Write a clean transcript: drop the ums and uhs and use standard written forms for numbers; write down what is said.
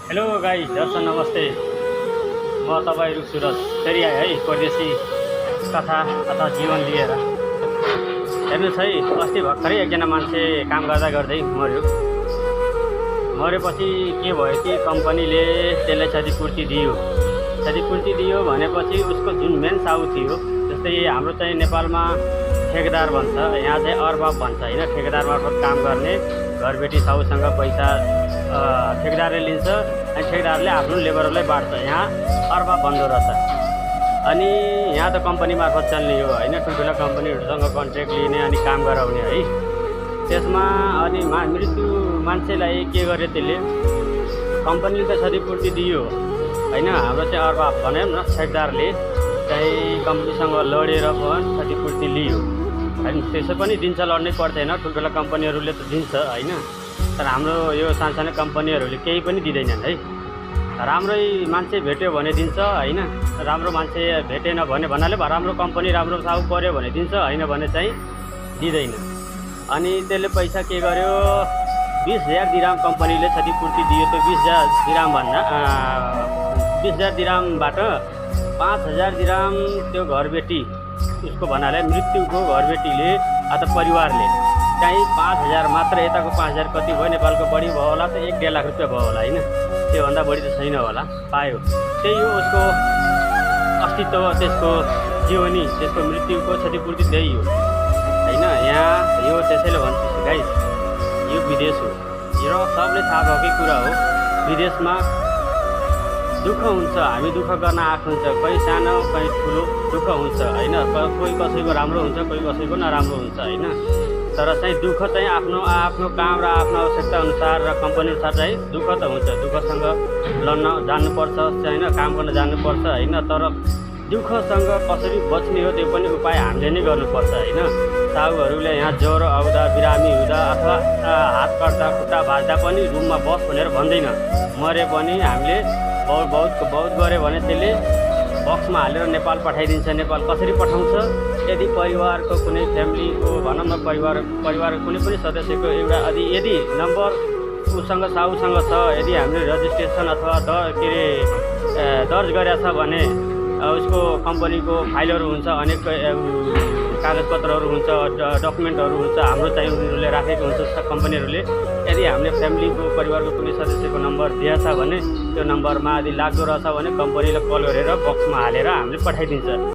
Hello guys, दर्शक नमस्ते। म तपाईहरु सुरज फेरि आए है परदेशी कथा अथवा जीवन लिएर। हेर्नुस् है, अस्ति भर्खरै एकजना मान्छे काम गर्दा गर्दै मर्यो। मरेपछि के भयो कि कम्पनीले त्यसलाई क्षतिपूर्ति दियो। क्षतिपूर्ति दियो भनेपछि उसको जुन मेन साउ थियो, जस्तै हाम्रो चाहिँ नेपालमा ठेकेदार भन्छ, यहाँ चाहिँ अर्बाब भन्छ हैन। ठेकेदार मार्फत काम गर्ने घरबेटी साउसँग पैसा ठेकेदारले लिन्छ अनि ठेकेदारले आफ्नो लेबरलाई बाँड्छ। यहाँ अर्बाब भन्दो रहेछ। अनि यहाँ त कम्पनी मार्फत चल्ने हो हैन। ठुल्ठुला कम्पनीहरूसँग कन्ट्र्याक्ट लिने अनि काम गराउने है। त्यसमा अनि मृत्यु मान्छेलाई के गर्यो त्यसले, कम्पनीले त क्षतिपूर्ति दियो हैन। हाम्रो चाहिँ अर्बाब भन्यो न, ठेकेदारले चाहिँ कम्पनीसँग लडेर पनि क्षतिपूर्ति लियो हैन। त्यसो पनि दिन्छ, लड्नै पर्दैन। ठुल्ठुला कम्पनीहरूले त दिन्छ हैन। तर हाम्रो यो सानसानो कम्पनीहरूले केही पनि दिँदैनन् है। राम्रै मान्छे भेट्यो भने दिन्छ हैन। राम्रो मान्छे भेटेन भने भन्नाले राम्रो कम्पनी राम्रो साउ पर्यो भने दिन्छ, हैन भने चाहिँ दिँदैन। अनि त्यसले पैसा के गर्यो, 20,000 दिराम कम्पनीले क्षतिपूर्ति दियो। त्यो 20,000 दिराम भन्दा 20,000 दिरामबाट 5,000 दिराम त्यो घरबेटी, उसको भन्नाले मृत्युको घरबेटीले अथवा परिवारले चाहिँ 5,000 मात्र, यताको 5,000 कति भयो, नेपालको बढी भयो होला, त 1-1.5 लाख रुपियाँ भयो होला हैन। त्योभन्दा बढी त छैन होला, पायो। त्यही हो उसको अस्तित्व, त्यसको जीवनी, त्यसको मृत्युको क्षतिपूर्ति त्यही हो हैन। यहाँ यो त्यसैले भन्छु गाइस, यो विदेश हो र सबले थाहा भएकै कुरा हो। विदेशमा दुःख हुन्छ, हामी दुःख गर्न आएको हुन्छ, कहीँ सानो कहीँ ठुलो दुःख हुन्छ हैन। कोही कसैको राम्रो हुन्छ, कोही कसैको नराम्रो हुन्छ हैन। तर चाहिँ दुःख चाहिँ आफ्नो काम र आफ्नो आवश्यकता अनुसार र कम्पनी अनुसार चाहिँ दुःख त हुन्छ। दुःखसँग लड्न जान्नुपर्छ हैन, काम गर्न जान्नुपर्छ हैन। तर दुःखसँग कसरी बच्ने हो त्यो पनि उपाय हामीले नै गर्नुपर्छ हैन। साहुहरूले यहाँ ज्वरो आउँदा, बिरामी हुँदा अथवा हात काट्दा, खुट्टा भाँच्दा पनि रुममा बस भनेर भन्दैन। मरे पनि हामीले बहुत गऱ्यो भने त्यसले बक्समा हालेर नेपाल पठाइदिन्छ। नेपाल कसरी पठाउँछ, यदि परिवारको कुनै फ्यामिलीको भनौँ न, परिवार कुनै पनि सदस्यको एउटा यदि नम्बर उसँग साउसँग छ, यदि हामीले रजिस्ट्रेसन अथवा दर्ज गरेका छ भने उसको कम्पनीको फाइलहरू हुन्छ, अनेक कागजपत्रहरू हुन्छ, डकुमेन्टहरू हुन्छ, हाम्रो चाहिँ उनीहरूले राखेको हुन्छ कम्पनीहरूले। यदि हामीले फ्यामिलीको परिवारको कुनै सदस्यको नम्बर दिएछ भने त्यो नम्बरमा यदि लाग्दो रहेछ भने कम्पनीले कल गरेर बक्समा हालेर हामीले पठाइदिन्छ।